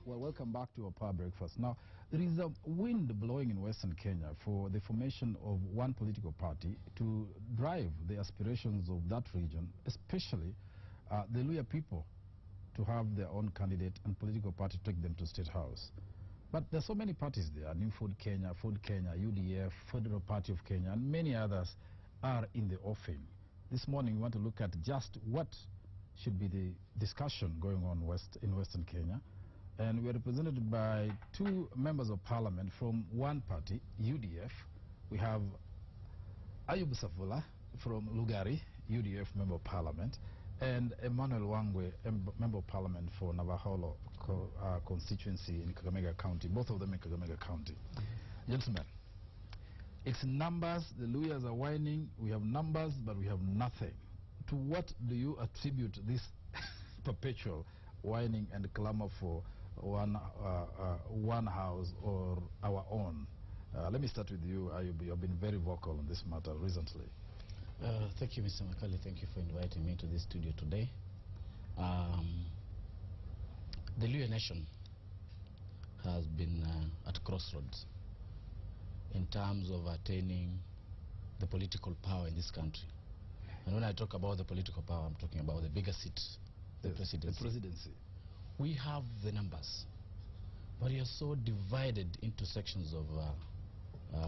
Well, welcome back to our power breakfast. Now, there is a wind blowing in Western Kenya for the formation of one political party to drive the aspirations of that region, especially the Luhya people, to have their own candidate and political party to take them to State House. But there are so many parties there. New Food Kenya, UDF, Federal Party of Kenya, and many others are in the offing. This morning, we want to look at just what should be the discussion going on in Western Kenya. And we are represented by two members of parliament from one party, UDF. We have Ayub Safula from Lugari, UDF member of parliament, and Emmanuel Wangwe, member of parliament for Navaholo constituency in Kakamega County, both of them in Kakamega County. Gentlemen, it's numbers. The Luhyas are whining. We have numbers, but we have nothing. To what do you attribute this perpetual whining and clamor for one house or our own? Let me start with you, Ayub. You have been very vocal on this matter recently. Thank you, Mr. Makali. Thank you for inviting me to this studio today. The Luhya nation has been at crossroads in terms of attaining the political power in this country. And when I talk about the political power, I'm talking about the bigger seat, the presidency. The presidency. We have the numbers, but we are so divided into sections of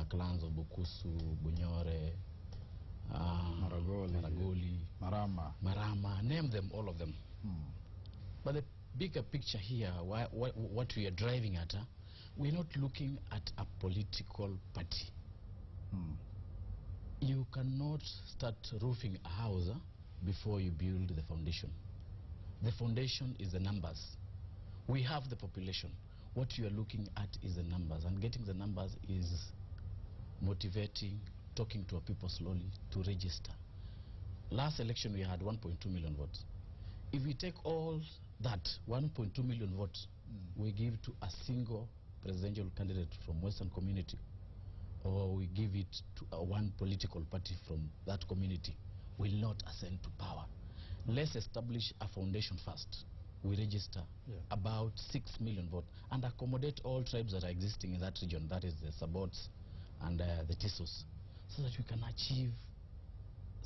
clans of Bukusu, Bunyore, Maragoli, Marama, name them, all of them. But the bigger picture here, what we are driving at, we're not looking at a political party. You cannot start roofing a house before you build the foundation. The foundation is the numbers. We have the population. What you are looking at is the numbers, and getting the numbers is motivating, talking to our people slowly to register. Last election we had 1.2 million votes. If we take all that 1.2 million votes, we give to a single presidential candidate from Western community, or we give it to one political party from that community, will not ascend to power. Let's establish a foundation first. We register about 6 million votes and accommodate all tribes that are existing in that region, that is the Sabots and the Tisos, so that we can achieve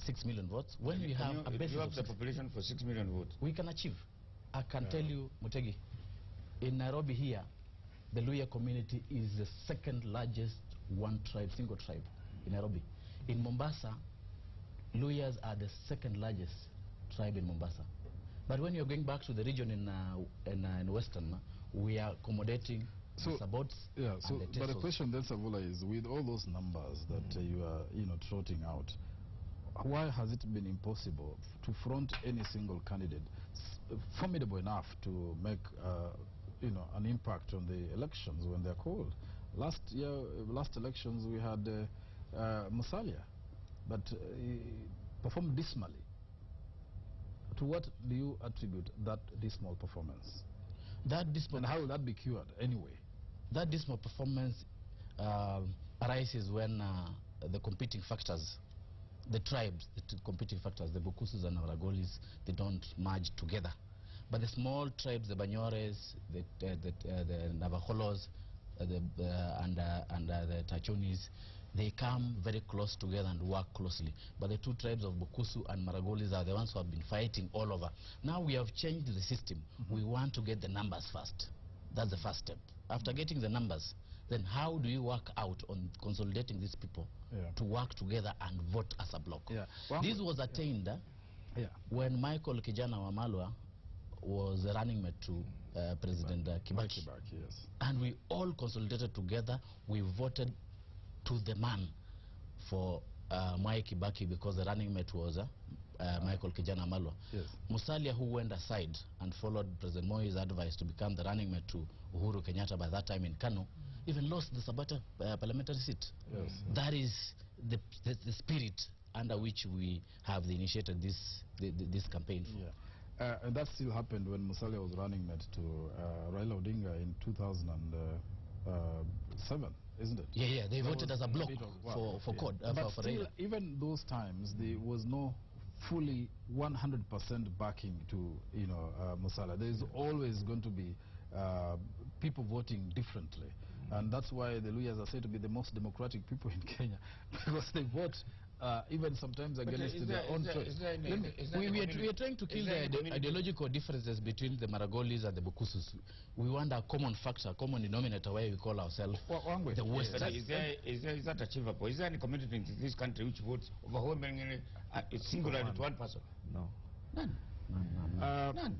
6 million votes. When we have a basis of the population for 6 million votes, we can achieve. I can tell you, Mutegi, in Nairobi here, the Luhya community is the second largest single tribe in Nairobi. In Mombasa, Luhyas are the second largest tribe in Mombasa. But when you're going back to the region in Western, we are accommodating the Sabots and the Tesos. But the question then, Savula, is with all those numbers that you are trotting out, why has it been impossible to front any single candidate formidable enough to make an impact on the elections when they're called? Last elections we had Musalia, but he performed dismally. To what do you attribute that dismal performance? And how will that be cured anyway? That dismal performance arises when the competing factors, the tribes, the competing factors, the Bukusus and Maragolis, they don't merge together. But the small tribes, the Banyores, the Navajolos, and the Tachonis, they come very close together and work closely. But the two tribes of Bukusu and Maragolis are the ones who have been fighting all over. Now we have changed the system. We want to get the numbers first. That's the first step. After getting the numbers, then how do you work out on consolidating these people to work together and vote as a bloc? This was attained when Michael Kijana Wamalwa was the running mate to President Kibaki. Yes. And we all consolidated together. We voted to the man for Mwai Kibaki because the running mate was Michael Kijana Wamalwa. Yes. Musalia, who went aside and followed President Moi's advice to become the running mate to Uhuru Kenyatta by that time in Kano, even lost the Sabata parliamentary seat. Yes. That is the spirit under which we have initiated this campaign for. And that still happened when Musalia was running mate to Raila Odinga in 2007, isn't it? Yeah, they voted as a bloc for code. But for still, Raila. even those times, there was no fully 100% backing to Musalia. There is always going to be people voting differently. And that's why the Luyas are said to be the most democratic people in Kenya, because they vote even sometimes against their own choice. We are trying to kill the ideological differences between the Maragolis and the Bukusus. We want a common factor, a common denominator where we call ourselves the West. Is that achievable? Is there any community in this country which votes overwhelmingly singularly to one person? No. None. None.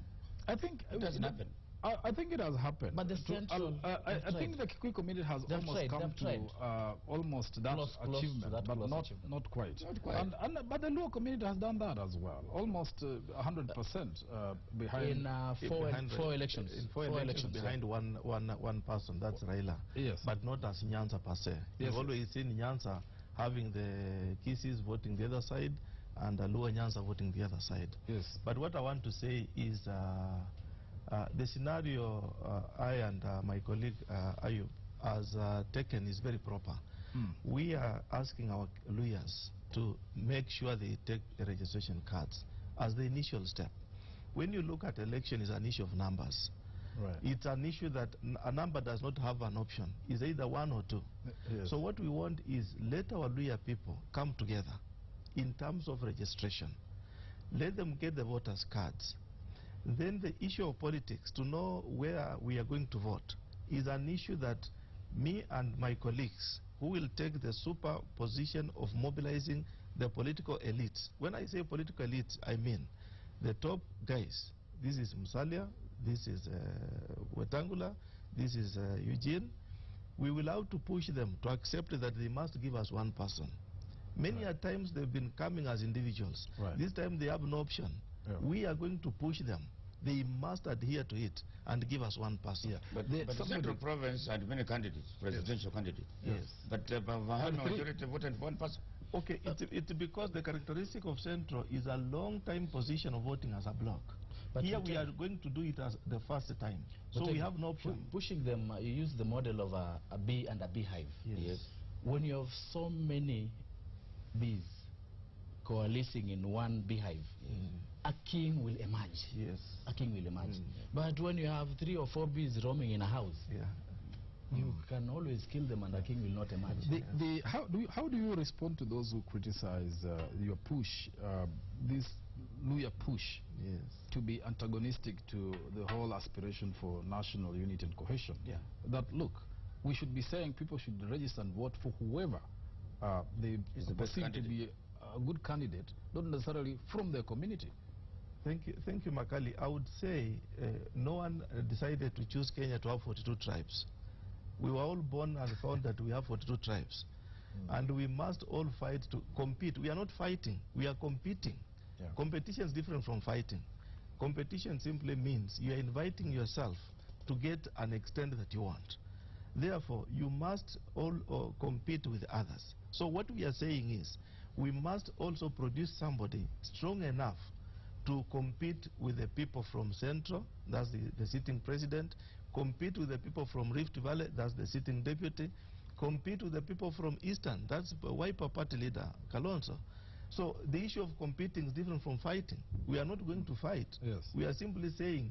I think it doesn't happen. I think it has happened. But the central, I think the Kikuyu community has almost come to almost that achievement, but not quite. But the Luo community has done that as well, almost 100% behind. In four elections. In four elections behind one person, that's Raila. Yes. But not as Nyanza per se. You've always seen Nyanza having the Kisis voting the other side and Luo Nyanza voting the other side. Yes. But what I want to say is the scenario I and my colleague Ayub has taken is very proper. We are asking our lawyers to make sure they take the registration cards as the initial step. When you look at election, it's an issue of numbers. Right. It's an issue that a number does not have an option. It's either 1 or 2. Yes. So what we want is let our lawyer people come together in terms of registration. Let them get the voters' cards. Then the issue of politics, to know where we are going to vote, is an issue that me and my colleagues, who will take the super position of mobilizing the political elites. When I say political elites, I mean the top guys. This is Musalia, this is Wetangula, this is Eugene. We will have to push them to accept that they must give us one person. Many a times they've been coming as individuals. Right. This time they have no option. Yeah. We are going to push them. They must adhere to it and give us one person. Yeah. But the central province had many candidates, presidential candidates. Yes. But majority voted for one person. Okay, it's because the characteristic of Central is a long-time position of voting as a bloc. But here we are going to do it as the first time. So we have no option. Pushing them, you use the model of a bee and a beehive. Yes. When you have so many bees coalescing in one beehive, a king will emerge. Yes. A king will emerge. But when you have 3 or 4 bees roaming in a house, you can always kill them and a king will not emerge. How do you respond to those who criticize your push, this Luya push, to be antagonistic to the whole aspiration for national unity and cohesion? That, look, we should be saying people should register and vote for whoever they perceive to be a good candidate, not necessarily from their community. Thank you, Makali. I would say no one decided to choose Kenya to have 42 tribes. We were all born and found that we have 42 tribes. And we must all fight to compete. We are not fighting, we are competing. Competition is different from fighting. Competition simply means you are inviting yourself to get an extent that you want. Therefore, you must all compete with others. So what we are saying is, we must also produce somebody strong enough to compete with the people from Central, that's the sitting president, compete with the people from Rift Valley, that's the sitting deputy, compete with the people from Eastern, that's Wiper party leader, Kalonzo. So the issue of competing is different from fighting. We are not going to fight. Yes. We are simply saying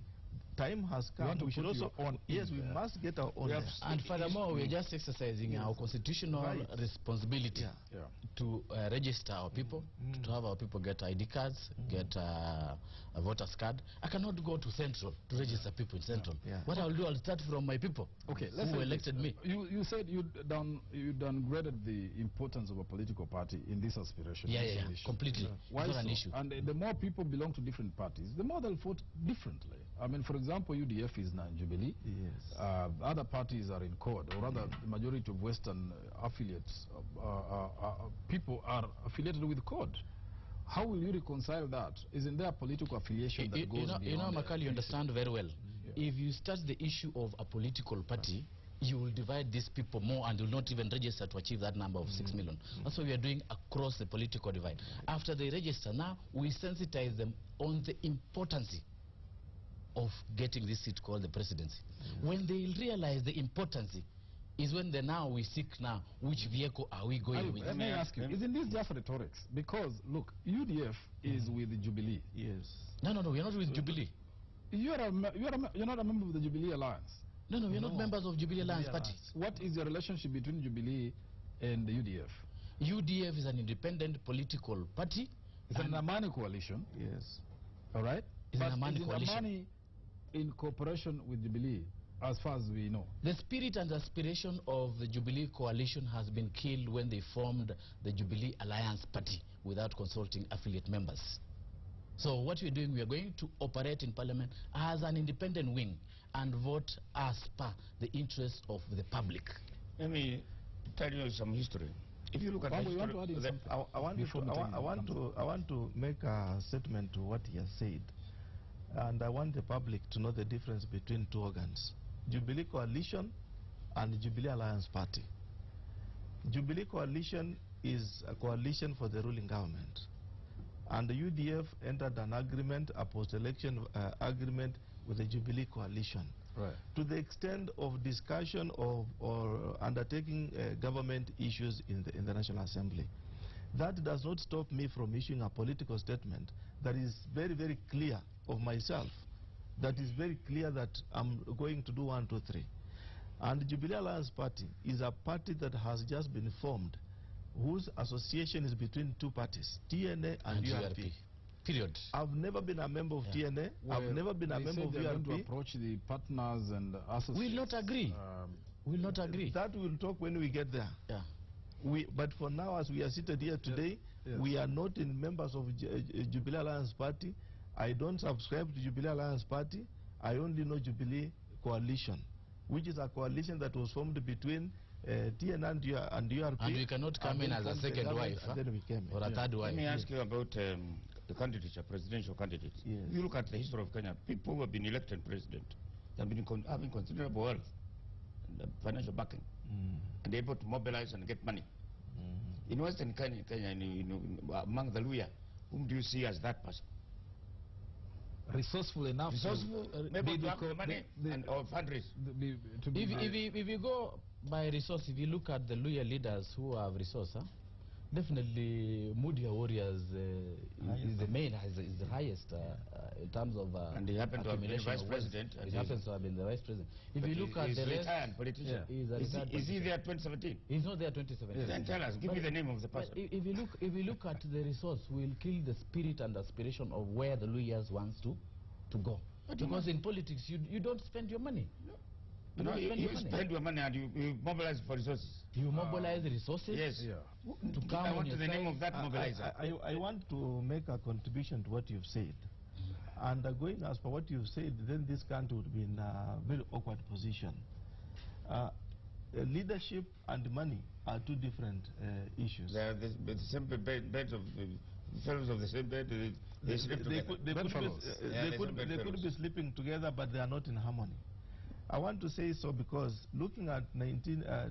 time has come. We should also, we must get our own. And furthermore, we are just exercising our constitutional responsibility to register our people, to have our people get ID cards, get a voter's card. I cannot go to Central to register people in Central. What I'll do, I'll start from my people who elected me. You said you downgraded the importance of a political party in this aspiration. Completely. Why it's not so? an issue. And the more people belong to different parties, the more they'll vote differently. I mean, for example, UDF is now in Jubilee. Yes. Other parties are in CORD, or rather, the majority of Western affiliates, people are affiliated with CORD. How will you reconcile that? Isn't there a political affiliation that goes beyond? You know, Makali, you understand very well. If you start the issue of a political party, you will divide these people more and will not even register to achieve that number of 6 million. That's what we are doing across the political divide. After they register, now we sensitize them on the importance of getting this seat called the presidency. When they realize the importance is when we seek now which vehicle are we going with. Let me ask you, isn't this just rhetorics? Because, look, UDF is with Jubilee. Yes. No, we are not with Jubilee. You're not a member of the Jubilee Alliance. No, we're not members of Jubilee Alliance Party. What is the relationship between Jubilee and the UDF? UDF is an independent political party. It's an Amani coalition. Yes. All right? It's an Amani coalition. Amani in cooperation with Jubilee, as far as we know. The spirit and aspiration of the Jubilee coalition has been killed when they formed the Jubilee Alliance Party without consulting affiliate members. So what we're doing, we are going to operate in Parliament as an independent wing and vote as per the interests of the public. Let me tell you some history. If you look at the history, I want to make a statement to what he has said, and I want the public to know the difference between two organs: Jubilee Coalition and Jubilee Alliance Party. Jubilee Coalition is a coalition for the ruling government, and the UDF entered an agreement, a post-election agreement with the Jubilee Coalition. Right. To the extent of discussion of or undertaking government issues in the National Assembly. That does not stop me from issuing a political statement that is very, very clear of myself, that is very clear that I'm going to do 1, 2, 3. And the Jubilee Alliance Party is a party that has just been formed, whose association is between two parties, TNA and URP. Period. I've never been a member of TNA. Well, I've never been a member of URP. URP. To approach the partners and associates. We'll not agree. We'll not agree. That we'll talk when we get there. Yeah. But for now, as we are seated here today, we are not in members of Jubilee Alliance Party. I don't subscribe to Jubilee Alliance Party. I only know Jubilee Coalition, which is a coalition that was formed between TNA and URP. And we cannot come in as a second wife, then we came or a third wife. let me ask you about the candidature, presidential candidates. Yes. If you look at the history of Kenya, people who have been elected president, they have been having considerable wealth and financial backing, and able to mobilize and get money. In Western Kenya, among the Luya, whom do you see as that person? Resourceful enough. Resourceful, maybe to have money or fundraise. If you go by resource, if you look at the Luya leaders who have resource, definitely Mudia Warriors is the main, is the highest in terms of and he happened to have been vice president. He happens to have been the vice president. If you look at the retired politician. Is he there 2017? He's not there 2017. Then tell us, give me the name of the person. If you look at the resource, we'll kill the spirit and aspiration of where the Luyas wants to go. Because in politics, you don't spend your money. No, you spend your money and you mobilize for resources. You mobilize the resources. Yes. To come I want on the name of that mobilizer. I want to make a contribution to what you've said. And going as per what you've said, then this country would be in a very awkward position. Leadership and money are two different issues. They are the same beds of fellows of the same bed. They sleep together. They could be sleeping together, but they are not in harmony. I want to say so because looking at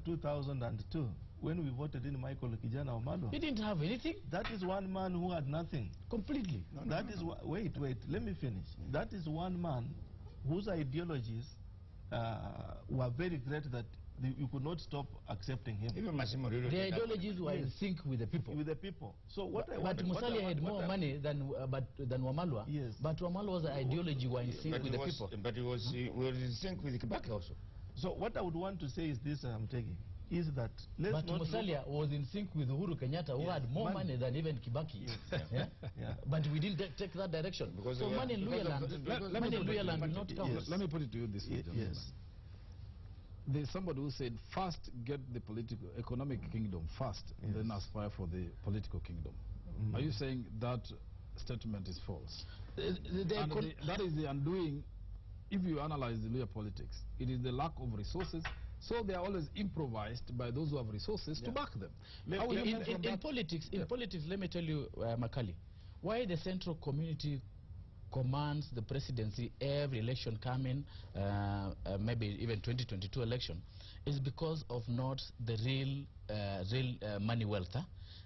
2002, when we voted in Michael Kijana Omalo, he didn't have anything. That is one man who had nothing. Completely. Wait, let me finish. That is one man whose ideologies were very great that you could not stop accepting him. The ideologies were in sync with the people. So but Musalia had more money than Wamalwa. Yes. But Wamalwa's ideology were in sync with the people. But he was in sync with Kibaki also. So what I would want to say is this: is that but Musalia was in sync with Uhuru Kenyatta, who had more money than even Kibaki. Yes. But we didn't take that direction. Because so money in Luyaland will not count. Yes. Let me put it to you this way, gentlemen. Yes. There's somebody who said, first get the economic kingdom first, and then aspire for the political kingdom. Are you saying that statement is false? That is the undoing, if you analyze the Luya politics. It is the lack of resources, so they are always improvised by those who have resources to back them. In politics, let me tell you, Makali, why the central community commands the presidency every election coming, maybe even 2022 election, is because of not the real money wealth.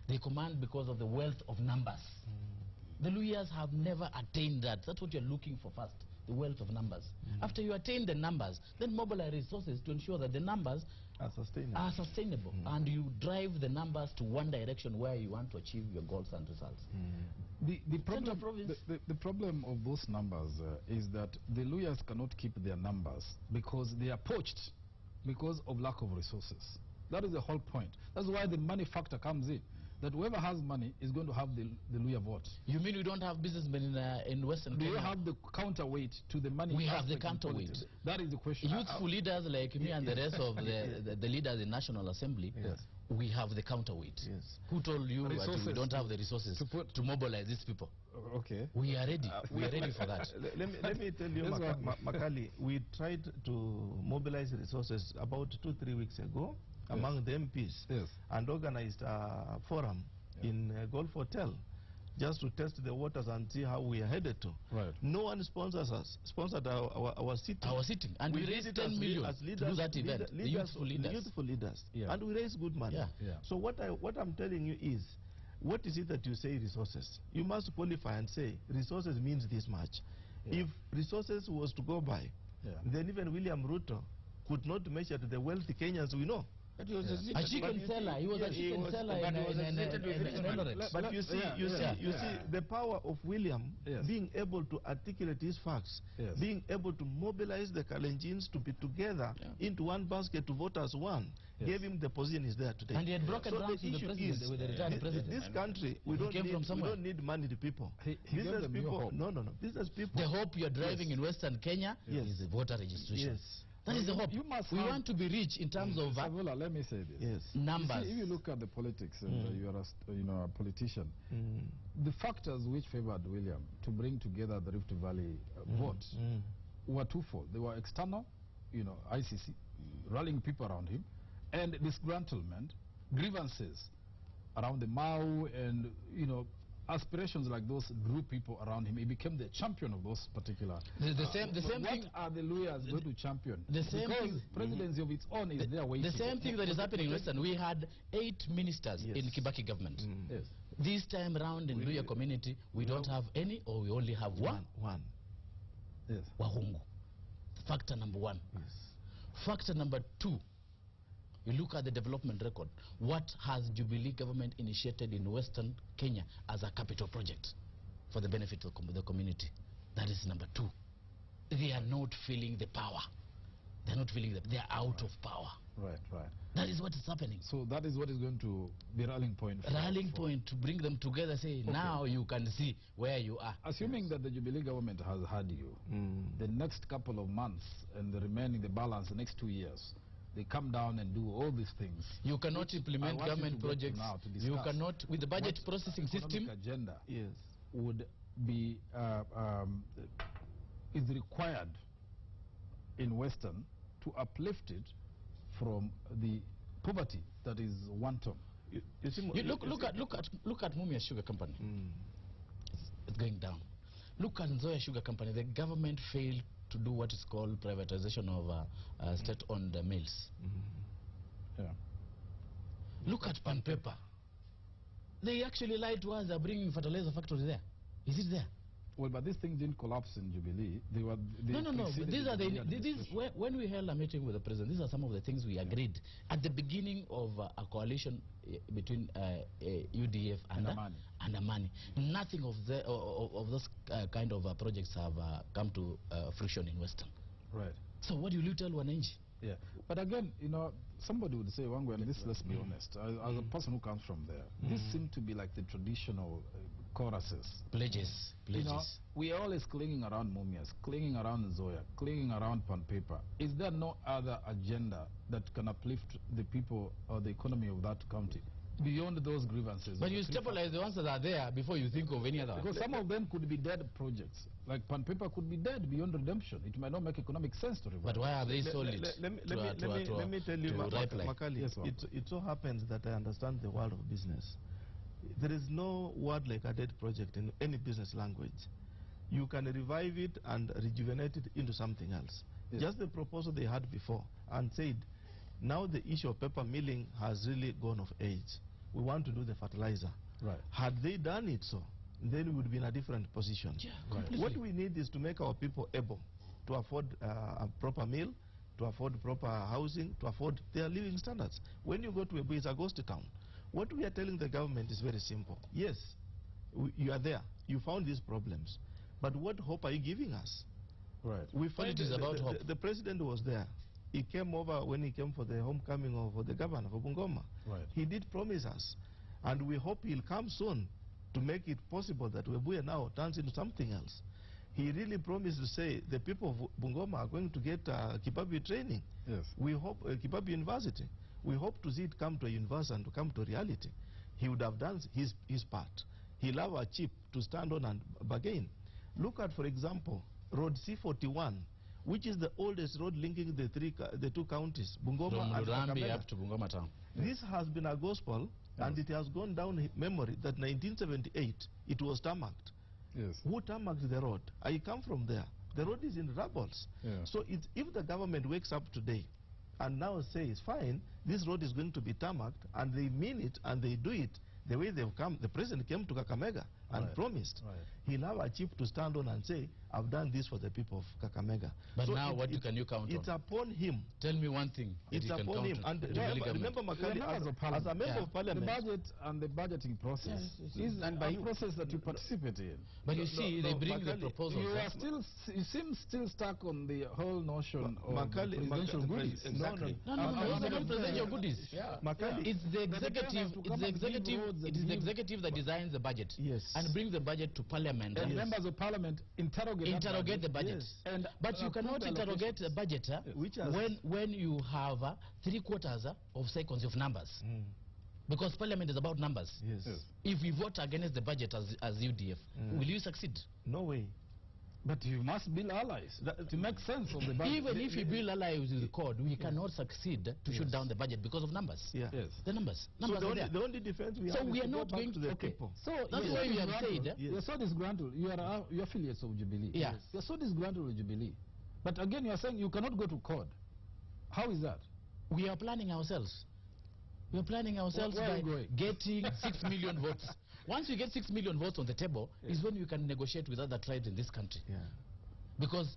They command because of the wealth of numbers. The Luyas have never attained that. That's what you're looking for first, the wealth of numbers. After you attain the numbers, then mobilize resources to ensure that the numbers are sustainable, and you drive the numbers to one direction where you want to achieve your goals and results. The problem of those numbers is that the Luyas cannot keep their numbers because they are poached because of lack of resources. That is the whole point. That's why the money factor comes in. That whoever has money is going to have the Luya vote. You mean we don't have businessmen in Western Kenya? Do you have the counterweight to the money? We have the counterweight. That is the question. Youthful leaders like me and the rest of the leaders in National Assembly, we have the counterweight. Yes. Who told you that we don't have the resources to mobilize these people? Okay. We are ready. We are ready for that. Let me tell you, Makali, we tried to mobilize resources about 2-3 weeks ago among the MPs and organized a forum in Golf Hotel just to test the waters and see how we are headed to. Right. No one sponsors us, sponsored our sitting. Our sitting. And we raised 10 million to do that event. The youthful leaders. And we raised good money. So what I'm telling you is, what is it that you say resources? You must qualify and say resources means this much. If resources was to go by, then even William Ruto could not measure to the wealthy Kenyans we know. But he was a chicken seller. He was a chicken seller in Eldoret. But you see, the power of William being able to articulate his facts, being able to mobilize the Kalenjins to be together into one basket to vote as one, gave him the position he's there today. And he had broken ranks with the president, with the retired president. This country, we don't need money people. Business people, no. Business people. The hope you're driving in Western Kenya is the voter registration. That is the hope. We want to be rich in terms of Savula, let me say this. Numbers. If you look at the politics, and you are a politician, the factors which favored William to bring together the Rift Valley vote were twofold. They were external, ICC, rallying people around him, and disgruntlement, grievances around the Mau, and aspirations like those drew people around him. He became the champion of those particular. The same what thing. Are the Luyas going to champion? The same because presidency of its own is there waiting. The same thing that is happening in Western. We had 8 ministers in Kibaki government. This time around in Luya community, we don't have any, or we only have one. Wahungu. Factor number 1. Factor number 2. You look at the development record. What has Jubilee government initiated in Western Kenya as a capital project for the benefit of the community? That is number 2. They are not feeling the power. They're not feeling that. They're out of power. Right. That is what is happening. So that is what is going to be rallying point. Rallying point to bring them together, say, now you can see where you are. Assuming that the Jubilee government has had you, the next couple of months and the balance, the next 2 years, they come down and do all these things. You cannot implement government projects. You cannot, with the budget processing system. Agenda would be is required in Western to uplift it from the poverty that is wanton. Look at Mumia Sugar Company. It's going down. Look at Nzoia Sugar Company. The government failed to do what is called privatization of state-owned mills. Look at Pan Paper. They actually lied to us. They're bringing fertilizer factory there. Is it there? Well, but this thing didn't collapse in Jubilee. No. These are when we held a meeting with the president, these are some of the things we agreed at the beginning of a coalition between UDF and Amani. Nothing of those kind of projects have come to fruition in Western. Right. So what do you tell Wananchi? Yeah, but again, somebody would say, Wangwe, and this, let's be honest, as a person who comes from there, this seemed to be like the traditional choruses. Pledges. We are always clinging around Mumias, clinging around Nzoia, clinging around Pan Paper. Is there no other agenda that can uplift the people or the economy of that county beyond those grievances? But you stabilize the ones that are there before you think of any other. Because some of them could be dead projects. Like Pan Paper could be dead beyond redemption. It might not make economic sense to revive. But why have they sold it? Let me tell you, Makali, it so happens that I understand the world of business. There is no word like a dead project in any business language. You can revive it and rejuvenate it into something else. Just the proposal they had before and said, now the issue of paper milling has really gone of age. We want to do the fertilizer. Right. Had they done it so, then we would be in a different position. Completely. What we need is to make our people able to afford a proper mill, to to afford proper housing, to afford their living standards. When you go to Webuye, it's a ghost town. What we are telling the government is very simple. Yes, you are there. You found these problems. But what hope are you giving us? Right. We find It is about hope. The president was there. He came over when he came for the homecoming of the governor for Bungoma. Right. He did promise us. And we hope he'll come soon to make it possible that Webuye now turns into something else. He really promised to say the people of Bungoma are going to get Kibabi training. Yes. We hope Kibabi University. We hope to see it come to a university and to come to reality. He would have done his part. He'll have a chip to stand on and bargain. Look at, for example, Road C41, which is the oldest road linking the two counties, Bungoma From and Lurambi Kakamega. up to Bungoma town. This has been a gospel, and it has gone down memory that 1978 it was tarmacked. Yes. Who tarmacked the road? I come from there. The road is in rubbles. Yeah. So if the government wakes up today and now says, fine, this road is going to be tarmacked, and they mean it and they do it the way they've come, the president came to Kakamega and Right. promised. Right. He'll have a chief to stand on and say, I've done this for the people of Kakamega. But So now, what can you count It's on? upon him. Tell me one thing that It's you can upon count him. on. And to really government. remember, Makali, Members of as Parliament. a member Yeah. of parliament, The budget and the budgeting process is done by a you. process that you participate in. But you see, they bring the Makali, proposals. You huh? are still, you seem still stuck on the whole notion of presidential goodies. Exactly. No, it's not presidential goodies. Yeah. Makali, It's the But the executive. government to It's come the and give executive. roads and It is the give- executive that designs the budget Yes. and brings the budget to parliament. And and members of parliament interrogate the budget. Yes. And But you approve cannot the interrogate the allocations. budget Which has- when you have 3/4 of seconds of numbers. Because parliament is about numbers. Yes. Yes. If we vote against the budget as UDF, will you succeed? No way. But you must build allies to make sense of the budget. Even if you build allies with the code, we cannot succeed to shoot down the budget because of numbers. Yeah. Yes. The numbers. So Numbers are there. the only defense we So have we is are to go not back going to the okay. people. So That's you're why we so have disgruntled. said, You're so disgruntled. You're affiliates of Jubilee. Yeah. You're so disgruntled with Jubilee. But again, you're saying you cannot go to court. How is that? we are planning ourselves. We are planning ourselves Where are by you going? getting 6 million votes. Once you get 6 million votes on the table, is when you can negotiate with other tribes in this country. Yeah. Because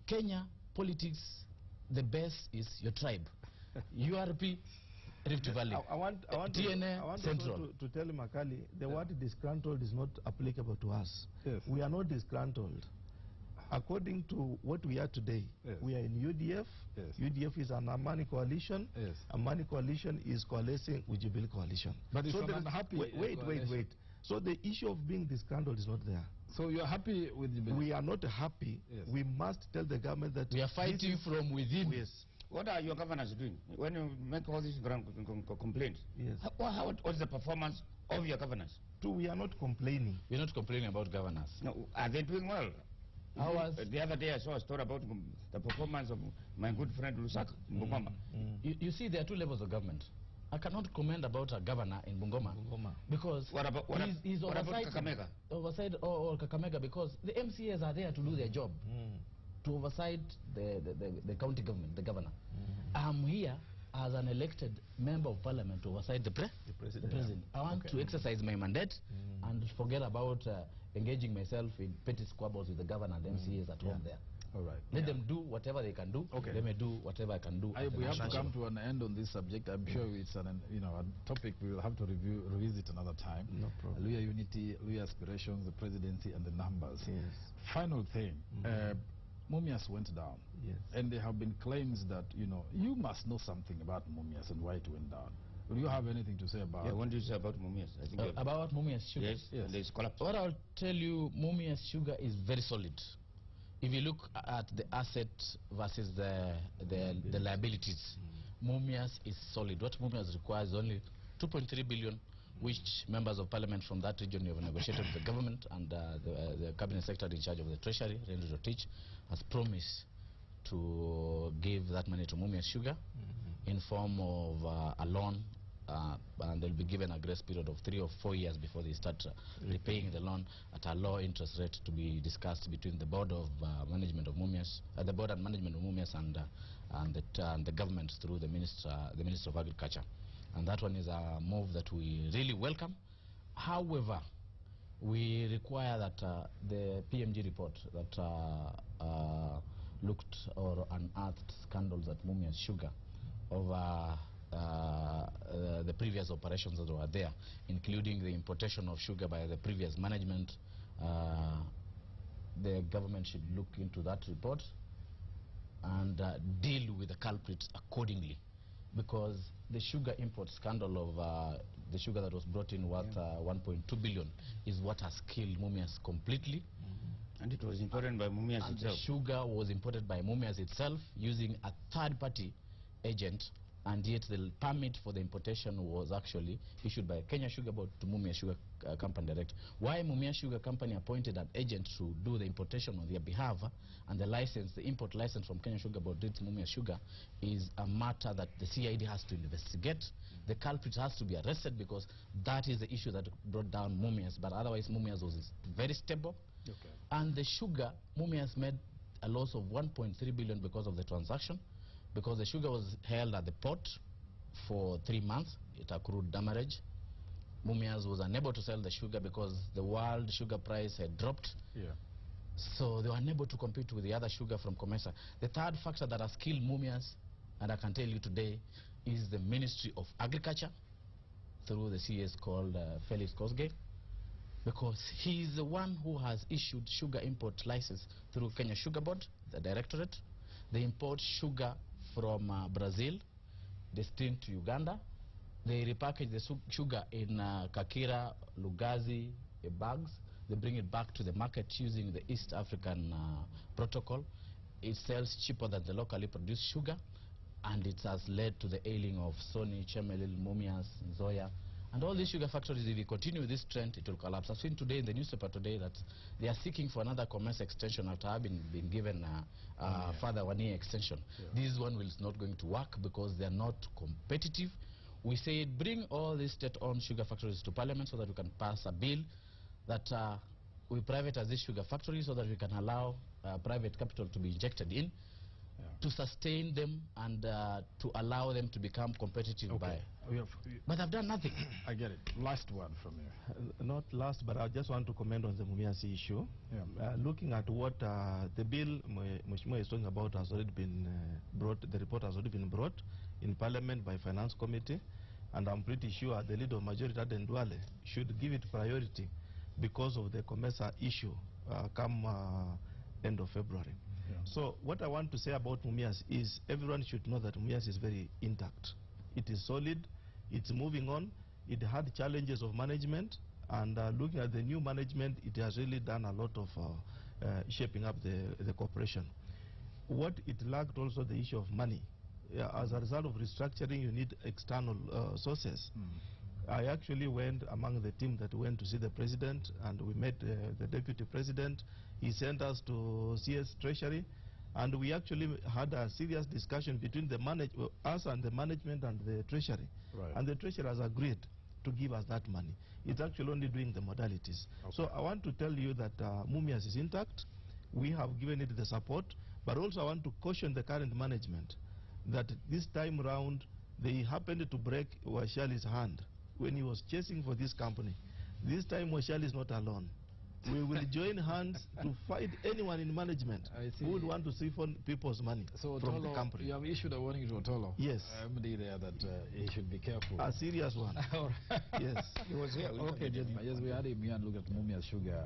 Kenya politics, the base is your tribe. URP, Rift Valley. I want TNA, also Central. to tell Makali, the word disgruntled is not applicable to us. Yes. We are not disgruntled. According to what we are today, Yes. we are in UDF. Yes. UDF is an Amani coalition. Yes. Amani coalition is coalescing with Jubilee coalition. But it's an there is- unhappy wait. So the issue of being disgruntled is not there. So you're happy with Jubilee? We are not happy. Yes. We must tell the government that We are this fighting is- from within. Yes. What are your governors doing when you make all these complaints? Yes. What's the performance of your governors? Two, we are not complaining. We're not complaining about governors. No, are they doing well? Ours, The other day I saw a story about the performance of my good friend Lusaka in Bungoma. you see, there are two levels of government. I cannot comment about a governor in Bungoma Bungoma. because What about he's what about oversight Kakamega? or Kakamega, because the MCAs are there to do their job, to oversight the county government, the governor. I'm here as an elected member of parliament to oversight the president. I want to exercise my mandate and forget about engaging myself in petty squabbles with the governor and the MCAs at home there. All right. Let them do whatever they can do. Okay. Let me do whatever I can do. at the We have to national come to an end on this subject. I'm sure it's a topic we will have to revisit another time. No problem. Luya unity, Luya aspirations, the presidency, and the numbers. Yes. Final thing, Mumias went down. Yes. And there have been claims that, you must know something about Mumias and why it went down. Do you have anything to say about Yeah, what do you say about Mumias? I think you have- About Mumias Sugar. yes, Yes. there's collapse. What I'll tell you, Mumias Sugar is very solid. If you look at the asset versus the liabilities, Mumias is solid. What Mumias requires is only 2.3 billion, which members of parliament from that region have negotiated with the government, and the cabinet secretary in charge of the treasury, Renzo Rotich, has promised to give that money to Mumias Sugar in form of a loan, and they'll be given a grace period of 3 or 4 years before they start repaying the loan at a low interest rate, to be discussed between the board of management of Mumias, the board and management of Mumias, and the government through the minister of agriculture. And that one is a move that we really welcome. However, we require that the PMG report that looked or unearthed scandals at Mumias Sugar over the previous operations that were there, including the importation of sugar by the previous management. The government should look into that report and deal with the culprits accordingly, because the sugar import scandal of the sugar that was brought in worth 1.2 billion is what has killed Mumias completely. And it was imported by Mumias and itself. The sugar was imported by Mumias itself using a third-party agent, and yet the permit for the importation was actually issued by Kenya Sugar Board to Mumias Sugar Company Direct. Why Mumias Sugar Company appointed an agent to do the importation on their behalf, and the license, the import license from Kenya Sugar Board to Mumias Sugar, is a matter that the CID has to investigate. The culprit has to be arrested, because that is the issue that brought down Mumias, but otherwise Mumias was very stable. Okay. And the sugar, Mumias made a loss of 1.3 billion because of the transaction, because the sugar was held at the port for 3 months. It accrued demurrage. Mumias was unable to sell the sugar because the world sugar price had dropped. Yeah. So they were unable to compete with the other sugar from Comesa. The third factor that has killed Mumias, and I can tell you today, is the Ministry of Agriculture through the CS called Felix Kosgei, because he is the one who has issued sugar import license through Kenya Sugar Board, the directorate. They import sugar from Brazil, destined to Uganda. They repackage the sugar in Kakira, Lugazi bags. They bring it back to the market using the East African protocol. It sells cheaper than the locally produced sugar, and it has led to the ailing of Sony, Chemelil, Mumias, Zoya. And all these sugar factories, if we continue with this trend, it will collapse. I've seen today in the newspaper today that they are seeking for another commerce extension after having been given further 1 year extension. Yeah. This one is not going to work because they are not competitive. We say bring all these state-owned sugar factories to Parliament so that we can pass a bill that we privatize these sugar factories so that we can allow private capital to be injected in, to sustain them and to allow them to become competitive. Okay. But I've done nothing. I get it. Last one from you. Not last, but I just want to comment on the Mumias issue. Yeah. Looking at what the bill Mheshimiwa is talking about has already been brought, the report has already been brought in Parliament by Finance Committee, and I'm pretty sure the leader of Majority Aden Duale should give it priority because of the Comesa issue come end of February. Yeah. So what I want to say about Mumias is everyone should know that Mumias is very intact. It is solid, it's moving on. It had challenges of management, and looking at the new management, it has really done a lot of shaping up the corporation. What it lacked also the issue of money. As a result of restructuring, you need external sources. I actually went among the team that went to see the president, and we met the deputy president. He sent us to CS Treasury, and we actually had a serious discussion between the us and the management and the Treasury. Right. And the Treasury has agreed to give us that money. It's actually only doing the modalities. Okay. So I want to tell you that Mumias is intact. We have given it the support, but also I want to caution the current management that this time round they happened to break Washali's hand when he was chasing for this company. This time Washali is not alone. We will join hands to fight anyone in management who would want to siphon people's money from the company. You have issued a warning to Otolo. Yes. MD there that he should be careful. A serious one. Yes. He was here. Okay, gentlemen. Yes, we had him here and look at Mumias Sugar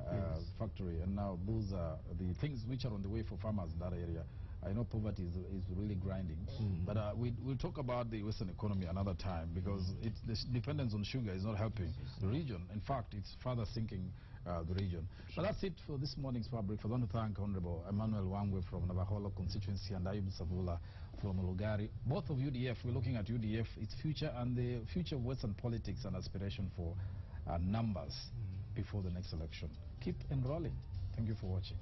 factory, and now those are the things which are on the way for farmers in that area. I know poverty is really grinding, but we'll talk about the Western economy another time, because the dependence on sugar is not helping the region. In fact, it's further sinking the region. But that's it for this morning's Power Breakfast. I want to thank Honorable Emmanuel Wangwe from Navaholo constituency and Ayub Savula from Lugari. Both of UDF, we're looking at UDF, its future, and the future of Western politics and aspiration for numbers before the next election. Keep enrolling. Thank you for watching.